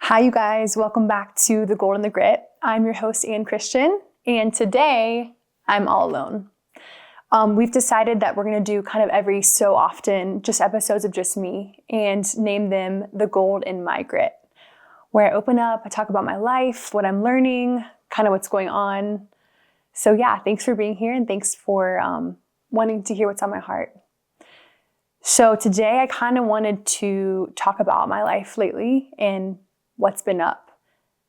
Hi, you guys. Welcome back to The Gold and the Grit. I'm your host, Ann Christian, and today I'm all alone. We've decided that we're going to do kind of every so often just episodes of just me and name them The Gold in My Grit, where I open up, I talk about my life, what I'm learning, kind of what's going on. So yeah, thanks for being here and thanks for wanting to hear what's on my heart. So today I kind of wanted to talk about my life lately and what's been up.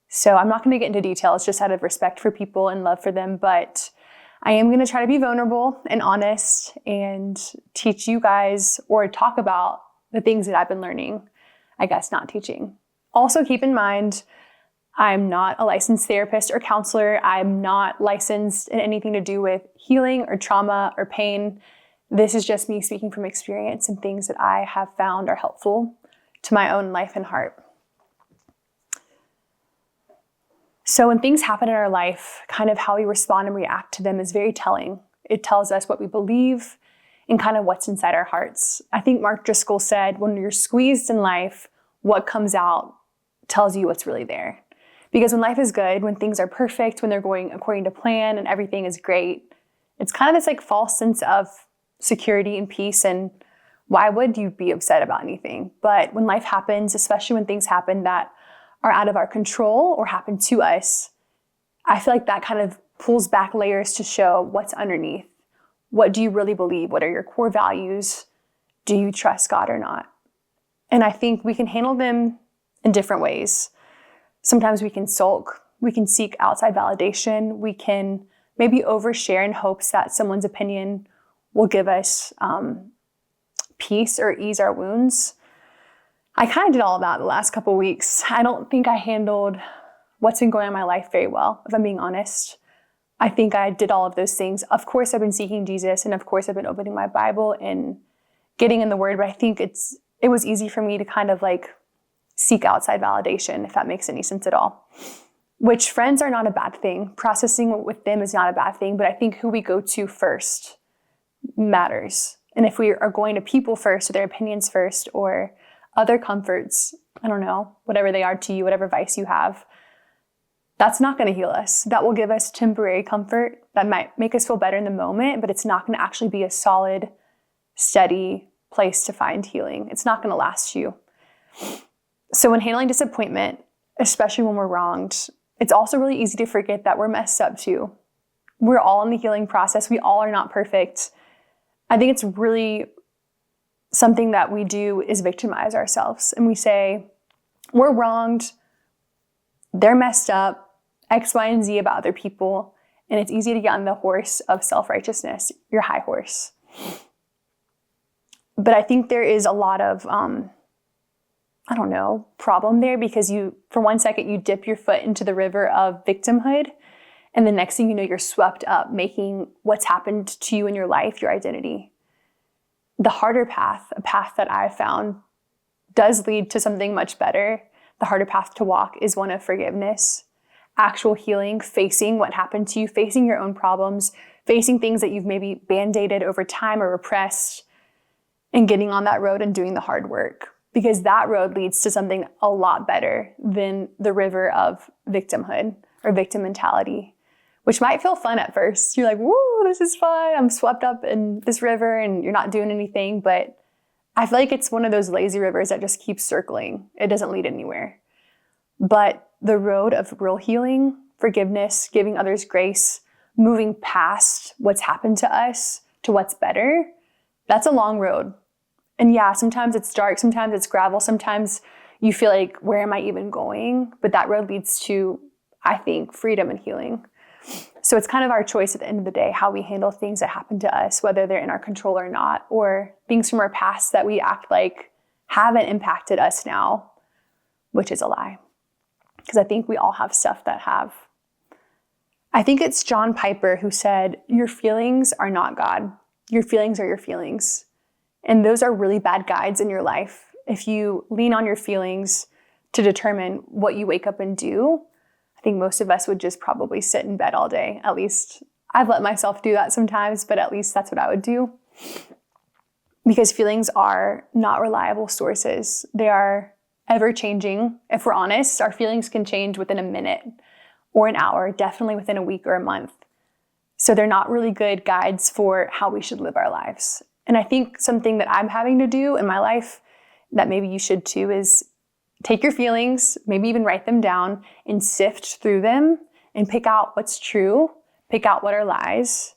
So I'm not going to get into details just out of respect for people and love for them, but I am going to try to be vulnerable and honest and teach you guys or talk about the things that I've been learning, I guess not teaching. Also keep in mind, I'm not a licensed therapist or counselor. I'm not licensed in anything to do with healing or trauma or pain. This is just me speaking from experience and things that I have found are helpful to my own life and heart. So when things happen in our life, kind of how we respond and react to them is very telling. It tells us what we believe and kind of what's inside our hearts. I think Mark Driscoll said, when you're squeezed in life, what comes out tells you what's really there. Because when life is good, when things are perfect, when they're going according to plan and everything is great, it's kind of this like false sense of security and peace. And why would you be upset about anything? But when life happens, especially when things happen that are out of our control or happen to us, I feel like that kind of pulls back layers to show what's underneath. What do you really believe? What are your core values? Do you trust God or not? And I think we can handle them in different ways. Sometimes we can sulk. We can seek outside validation. We can maybe overshare in hopes that someone's opinion will give us peace or ease our wounds. I kind of did all of that the last couple of weeks. I don't think I handled what's been going on in my life very well, if I'm being honest. I think I did all of those things. Of course, I've been seeking Jesus, and of course, I've been opening my Bible and getting in the Word, but I think it was easy for me to kind of like seek outside validation, if that makes any sense at all. Which friends are not a bad thing. Processing with them is not a bad thing, but I think who we go to first matters. And if we are going to people first, or their opinions first, or other comforts, I don't know, whatever they are to you, whatever vice you have, that's not going to heal us. That will give us temporary comfort. That might make us feel better in the moment, but it's not going to actually be a solid, steady place to find healing. It's not going to last you. So when handling disappointment, especially when we're wronged, it's also really easy to forget that we're messed up too. We're all in the healing process. We all are not perfect. I think it's really something that we do is victimize ourselves. And we say, we're wronged, they're messed up, X, Y, and Z about other people. And it's easy to get on the horse of self-righteousness, your high horse. But I think there is a lot of, problem there because for 1 second, you dip your foot into the river of victimhood. And the next thing you know, you're swept up, making what's happened to you in your life your identity. The harder path, a path that I've found, does lead to something much better. The harder path to walk is one of forgiveness, actual healing, facing what happened to you, facing your own problems, facing things that you've maybe band-aided over time or repressed, and getting on that road and doing the hard work. Because that road leads to something a lot better than the river of victimhood or victim mentality, which might feel fun at first. You're like, woo, this is fun. I'm swept up in this river and you're not doing anything. But I feel like it's one of those lazy rivers that just keeps circling. It doesn't lead anywhere. But the road of real healing, forgiveness, giving others grace, moving past what's happened to us to what's better, that's a long road. And yeah, sometimes it's dark, sometimes it's gravel, sometimes you feel like, where am I even going? But that road leads to, I think, freedom and healing. So it's kind of our choice at the end of the day, how we handle things that happen to us, whether they're in our control or not, or things from our past that we act like haven't impacted us now, which is a lie. Because I think we all have stuff that have. I think it's John Piper who said, your feelings are not God. Your feelings are your feelings. And those are really bad guides in your life. If you lean on your feelings to determine what you wake up and do, I think most of us would just probably sit in bed all day. At least I've let myself do that sometimes, but at least that's what I would do. Because feelings are not reliable sources. They are ever changing. If we're honest, our feelings can change within a minute or an hour, definitely within a week or a month. So they're not really good guides for how we should live our lives. And I think something that I'm having to do in my life that maybe you should too is take your feelings, maybe even write them down and sift through them and pick out what's true, pick out what are lies.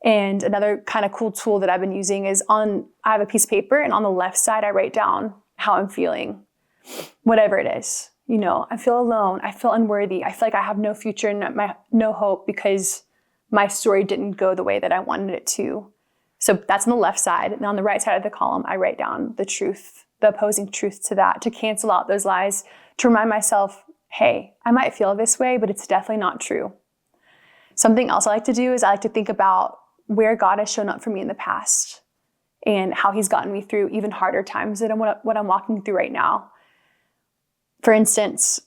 And another kind of cool tool that I've been using is I have a piece of paper, and on the left side, I write down how I'm feeling, whatever it is. I feel alone. I feel unworthy. I feel like I have no future and no hope because my story didn't go the way that I wanted it to. So that's on the left side. And on the right side of the column, I write down the truth, the opposing truth to that, to cancel out those lies, to remind myself, hey, I might feel this way, but it's definitely not true. Something else I like to do is I like to think about where God has shown up for me in the past and how he's gotten me through even harder times than what I'm walking through right now. For instance,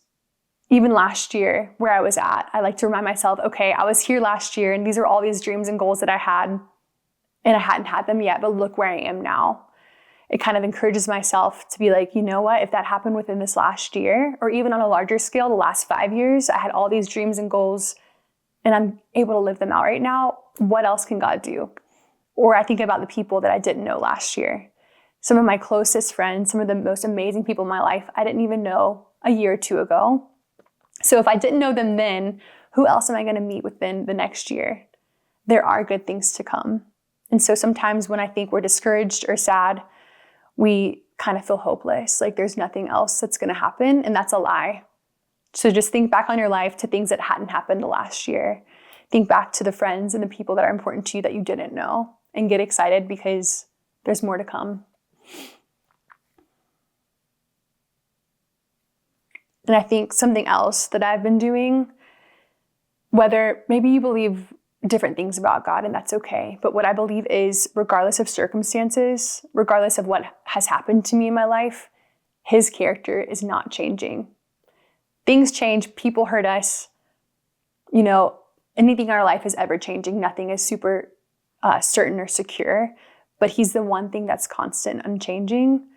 even last year where I was at, I like to remind myself, okay, I was here last year and these are all these dreams and goals that I had and I hadn't had them yet, but look where I am now. It kind of encourages myself to be like, you know what, if that happened within this last year, or even on a larger scale, the last 5 years, I had all these dreams and goals and I'm able to live them out right now. What else can God do? Or I think about the people that I didn't know last year. Some of my closest friends, some of the most amazing people in my life, I didn't even know a year or two ago. So if I didn't know them then, who else am I going to meet within the next year? There are good things to come. And so sometimes when I think we're discouraged or sad, we kind of feel hopeless, like there's nothing else that's going to happen. And that's a lie. So just think back on your life to things that hadn't happened the last year. Think back to the friends and the people that are important to you that you didn't know, and get excited because there's more to come. And I think something else that I've been doing, whether maybe you believe different things about God, and that's okay, but what I believe is regardless of circumstances, regardless of what has happened to me in my life, his character is not changing. Things change, people hurt us, anything in our life is ever changing. Nothing is super certain or secure, but he's the one thing that's constant, unchanging.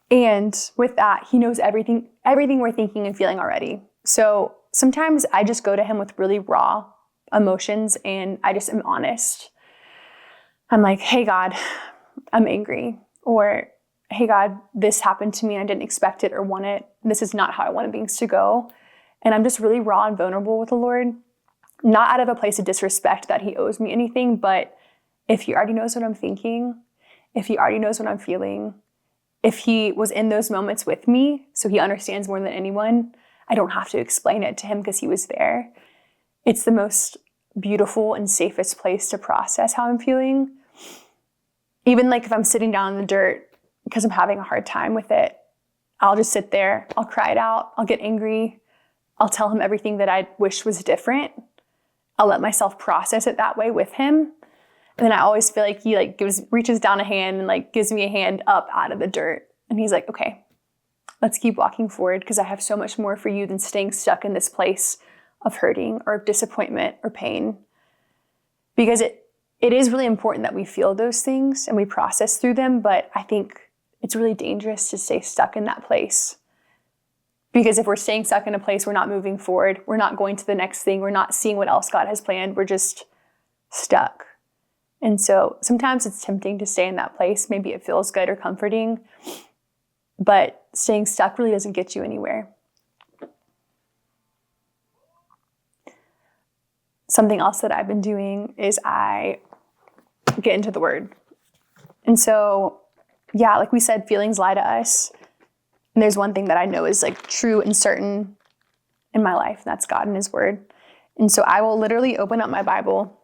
And with that, he knows everything we're thinking and feeling already. So sometimes I just go to him with really raw emotions and I just am honest. I'm like, hey God, I'm angry. Or, hey God, this happened to me and I didn't expect it or want it. This is not how I wanted things to go. And I'm just really raw and vulnerable with the Lord. Not out of a place of disrespect that he owes me anything, but if he already knows what I'm thinking, if he already knows what I'm feeling, if he was in those moments with me, so he understands more than anyone, I don't have to explain it to him because he was there. It's the most beautiful and safest place to process how I'm feeling. Even like if I'm sitting down in the dirt because I'm having a hard time with it, I'll just sit there, I'll cry it out, I'll get angry, I'll tell him everything that I wish was different. I'll let myself process it that way with him. And then I always feel like he reaches down a hand and gives me a hand up out of the dirt. And he's like, okay, let's keep walking forward because I have so much more for you than staying stuck in this place of hurting or of disappointment or pain. Because it is really important that we feel those things and we process through them, but I think it's really dangerous to stay stuck in that place. Because if we're staying stuck in a place, we're not moving forward, we're not going to the next thing, we're not seeing what else God has planned, we're just stuck. And so sometimes it's tempting to stay in that place. Maybe it feels good or comforting, but staying stuck really doesn't get you anywhere. Something else that I've been doing is I get into the Word. And so, like we said, feelings lie to us. And there's one thing that I know is true and certain in my life, and that's God and his Word. And so I will literally open up my Bible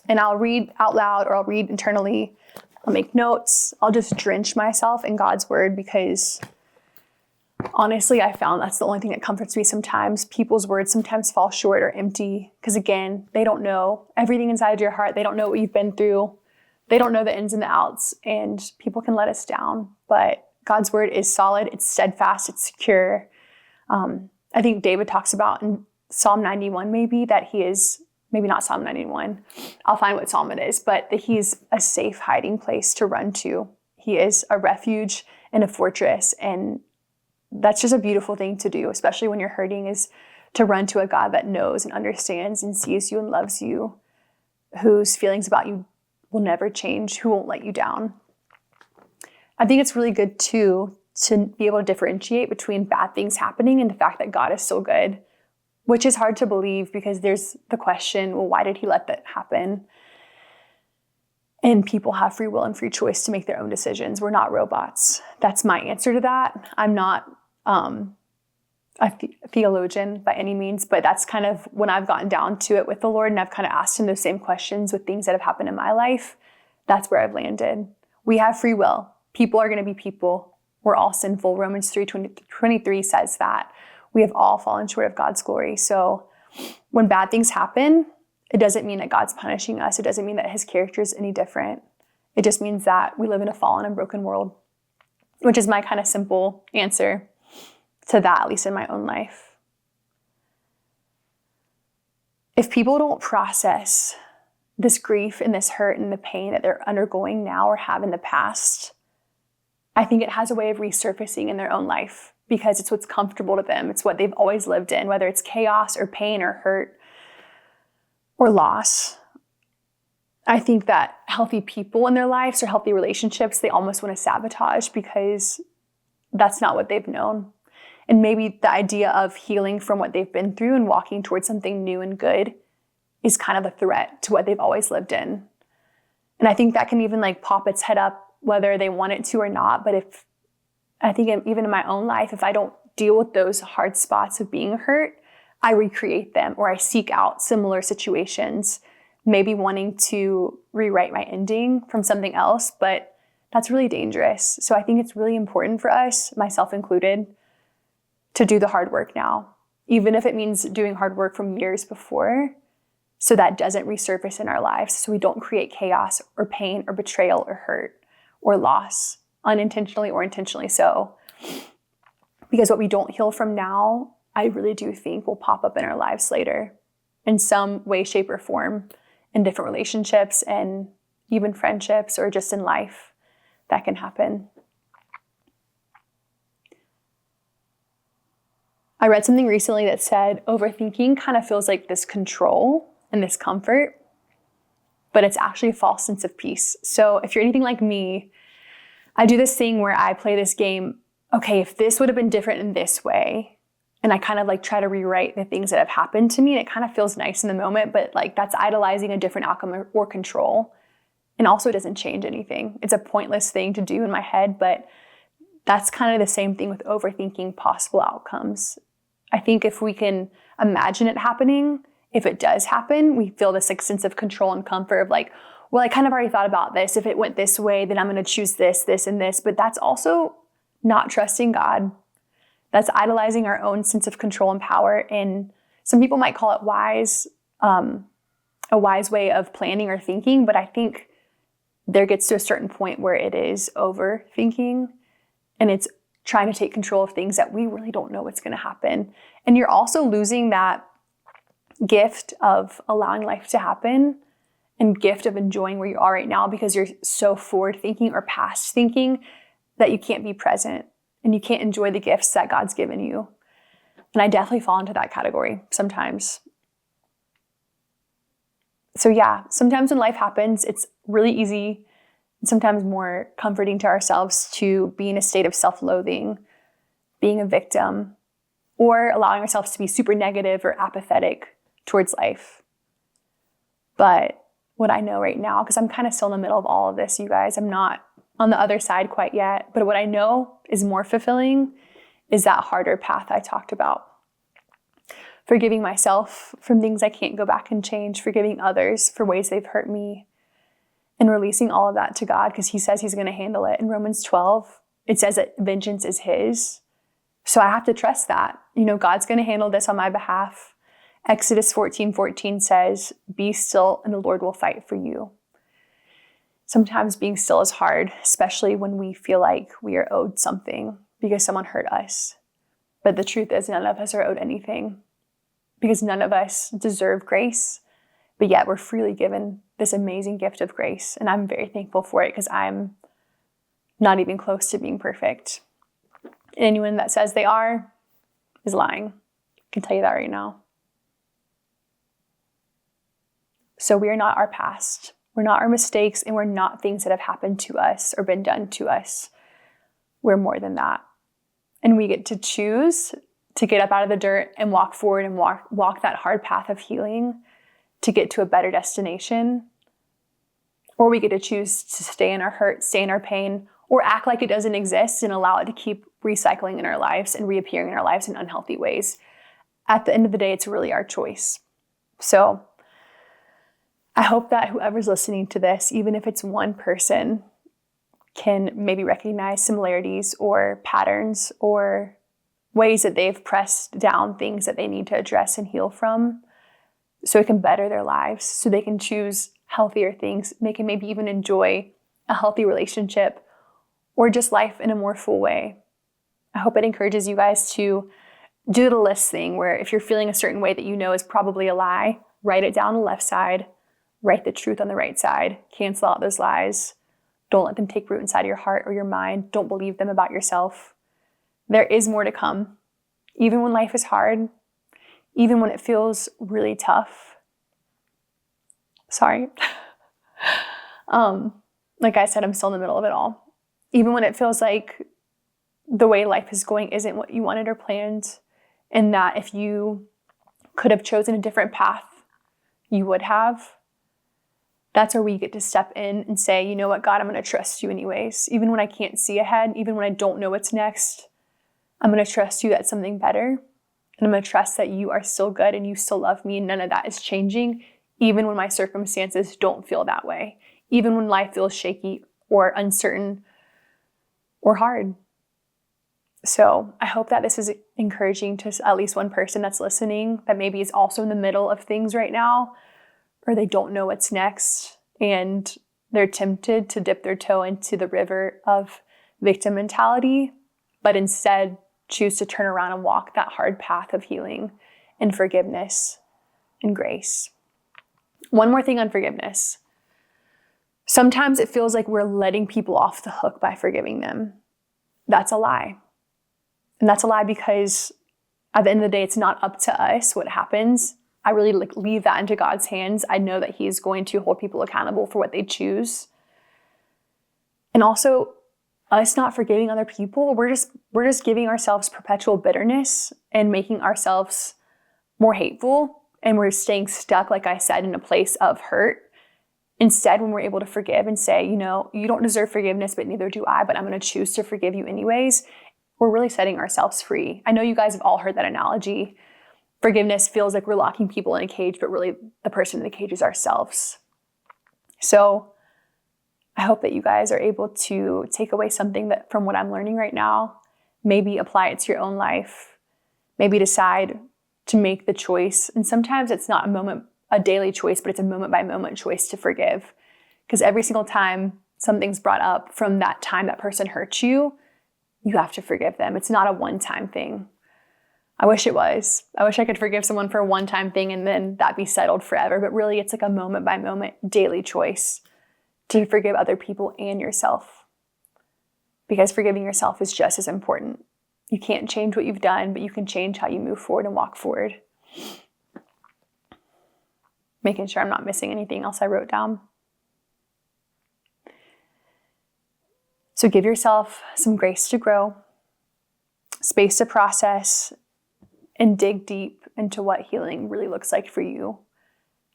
and I'll read out loud or I'll read internally. I'll make notes. I'll just drench myself in God's Word because honestly, I found that's the only thing that comforts me sometimes. People's words sometimes fall short or empty because, again, they don't know everything inside your heart. They don't know what you've been through. They don't know the ins and the outs, and people can let us down. But God's Word is solid. It's steadfast. It's secure. I think David talks about in Psalm 91 maybe that he is, maybe not Psalm 91. I'll find what Psalm it is, but that he's a safe hiding place to run to. He is a refuge and a fortress. And that's just a beautiful thing to do, especially when you're hurting, is to run to a God that knows and understands and sees you and loves you, whose feelings about you will never change, who won't let you down. I think it's really good too to be able to differentiate between bad things happening and the fact that God is so good, which is hard to believe because there's the question, well, why did he let that happen? And people have free will and free choice to make their own decisions. We're not robots. That's my answer to that. I'm not a theologian by any means, but that's kind of when I've gotten down to it with the Lord and I've kind of asked him those same questions with things that have happened in my life. That's where I've landed. We have free will. People are going to be people. We're all sinful. Romans 3:23 says that. We have all fallen short of God's glory. So when bad things happen, it doesn't mean that God's punishing us. It doesn't mean that his character is any different. It just means that we live in a fallen and broken world, which is my kind of simple answer to that, at least in my own life. If people don't process this grief and this hurt and the pain that they're undergoing now or have in the past, I think it has a way of resurfacing in their own life because it's what's comfortable to them. It's what they've always lived in, whether it's chaos or pain or hurt or loss. I think that healthy people in their lives or healthy relationships, they almost want to sabotage because that's not what they've known. And maybe the idea of healing from what they've been through and walking towards something new and good is kind of a threat to what they've always lived in. And I think that can even like pop its head up whether they want it to or not. But if I think even in my own life, if I don't deal with those hard spots of being hurt, I recreate them or I seek out similar situations, maybe wanting to rewrite my ending from something else, but that's really dangerous. So I think it's really important for us, myself included, to do the hard work now, even if it means doing hard work from years before, so that doesn't resurface in our lives, so we don't create chaos or pain or betrayal or hurt or loss, unintentionally or intentionally so. Because what we don't heal from now, I really do think will pop up in our lives later in some way, shape, or form, in different relationships and even friendships or just in life. That can happen. I read something recently that said overthinking kind of feels like this control and this comfort, but it's actually a false sense of peace. So if you're anything like me, I do this thing where I play this game, okay, if this would have been different in this way, and I kind of like try to rewrite the things that have happened to me, and it kind of feels nice in the moment, but like that's idolizing a different outcome or control, and also doesn't change anything. It's a pointless thing to do in my head, but that's kind of the same thing with overthinking possible outcomes. I think if we can imagine it happening, if it does happen, we feel this like sense of control and comfort of like, well, I kind of already thought about this. If it went this way, then I'm going to choose this, this, and this. But that's also not trusting God. That's idolizing our own sense of control and power. And some people might call it wise, a wise way of planning or thinking. But I think there gets to a certain point where it is overthinking and it's trying to take control of things that we really don't know what's going to happen. And you're also losing that gift of allowing life to happen and gift of enjoying where you are right now because you're so forward thinking or past thinking that you can't be present and you can't enjoy the gifts that God's given you. And I definitely fall into that category sometimes. So yeah, sometimes when life happens, it's really easy and sometimes more comforting to ourselves to be in a state of self-loathing, being a victim, or allowing ourselves to be super negative or apathetic towards life. But what I know right now, because I'm kind of still in the middle of all of this, you guys, I'm not on the other side quite yet, but what I know is more fulfilling is that harder path I talked about. Forgiving myself from things I can't go back and change, forgiving others for ways they've hurt me, and releasing all of that to God because he says he's going to handle it. In Romans 12, it says that vengeance is his. So I have to trust that. God's going to handle this on my behalf. Exodus 14:14 says, be still and the Lord will fight for you. Sometimes being still is hard, especially when we feel like we are owed something because someone hurt us. But the truth is none of us are owed anything because none of us deserve grace, but yet we're freely given this amazing gift of grace. And I'm very thankful for it because I'm not even close to being perfect. Anyone that says they are is lying. I can tell you that right now. So we are not our past. We're not our mistakes, and we're not things that have happened to us or been done to us. We're more than that. And we get to choose to get up out of the dirt and walk forward and walk that hard path of healing to get to a better destination. Or we get to choose to stay in our hurt, stay in our pain, or act like it doesn't exist and allow it to keep recycling in our lives and reappearing in our lives in unhealthy ways. At the end of the day, it's really our choice. So I hope that whoever's listening to this, even if it's one person, can maybe recognize similarities or patterns or ways that they've pressed down things that they need to address and heal from, so it can better their lives, so they can choose healthier things. They can maybe even enjoy a healthy relationship or just life in a more full way. I hope it encourages you guys to do the list thing, where if you're feeling a certain way that you know is probably a lie, write it down on the left side, write the truth on the right side, cancel out those lies. Don't let them take root inside your heart or your mind. Don't believe them about yourself. There is more to come. Even when life is hard, even when it feels really tough. Sorry. Like I said, I'm still in the middle of it all. Even when it feels like the way life is going isn't what you wanted or planned, and that if you could have chosen a different path, you would have. That's where we get to step in and say, you know what, God, I'm going to trust you anyways. Even when I can't see ahead, even when I don't know what's next, I'm going to trust you that's something better. And I'm going to trust that you are still good and you still love me, and none of that is changing, even when my circumstances don't feel that way, even when life feels shaky or uncertain or hard. So I hope that this is encouraging to at least one person that's listening that maybe is also in the middle of things right now, or they don't know what's next and they're tempted to dip their toe into the river of victim mentality, but instead choose to turn around and walk that hard path of healing and forgiveness and grace. One more thing on forgiveness. Sometimes it feels like we're letting people off the hook by forgiving them. That's a lie. And that's a lie because at the end of the day, it's not up to us what happens. I really leave that into God's hands. I know that He's going to hold people accountable for what they choose. And also, us not forgiving other people, we're just giving ourselves perpetual bitterness and making ourselves more hateful. And we're staying stuck, like I said, in a place of hurt. Instead, when we're able to forgive and say, you know, you don't deserve forgiveness, but neither do I, but I'm going to choose to forgive you anyways, we're really setting ourselves free. I know you guys have all heard that analogy. Forgiveness feels like we're locking people in a cage, but really the person in the cage is ourselves. So I hope that you guys are able to take away something that from what I'm learning right now, maybe apply it to your own life, maybe decide to make the choice. And sometimes it's not a daily choice, but it's a moment by moment choice to forgive. Because every single time something's brought up from that time that person hurt you, you have to forgive them. It's not a one-time thing. I wish it was. I wish I could forgive someone for a one-time thing and then that be settled forever. But really, it's like a moment by moment daily choice to forgive other people and yourself. Because forgiving yourself is just as important. You can't change what you've done, but you can change how you move forward and walk forward. Making sure I'm not missing anything else I wrote down. So give yourself some grace to grow, space to process, and dig deep into what healing really looks like for you.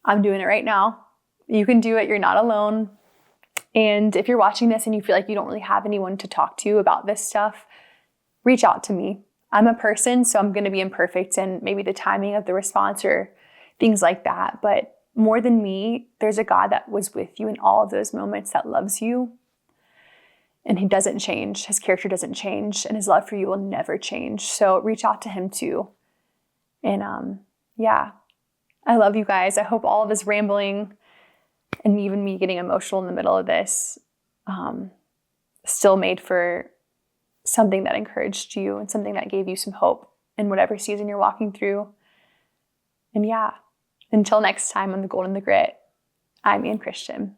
I'm doing it right now. You can do it. You're not alone. And if you're watching this and you feel like you don't really have anyone to talk to about this stuff, reach out to me. I'm a person, so I'm going to be imperfect and maybe the timing of the response or things like that. But more than me, there's a God that was with you in all of those moments that loves you. And He doesn't change. His character doesn't change. And His love for you will never change. So reach out to Him too. And yeah, I love you guys. I hope all of this rambling and even me getting emotional in the middle of this still made for something that encouraged you and something that gave you some hope in whatever season you're walking through. And yeah, until next time on The Gold and the Grit, I'm Ann Christian.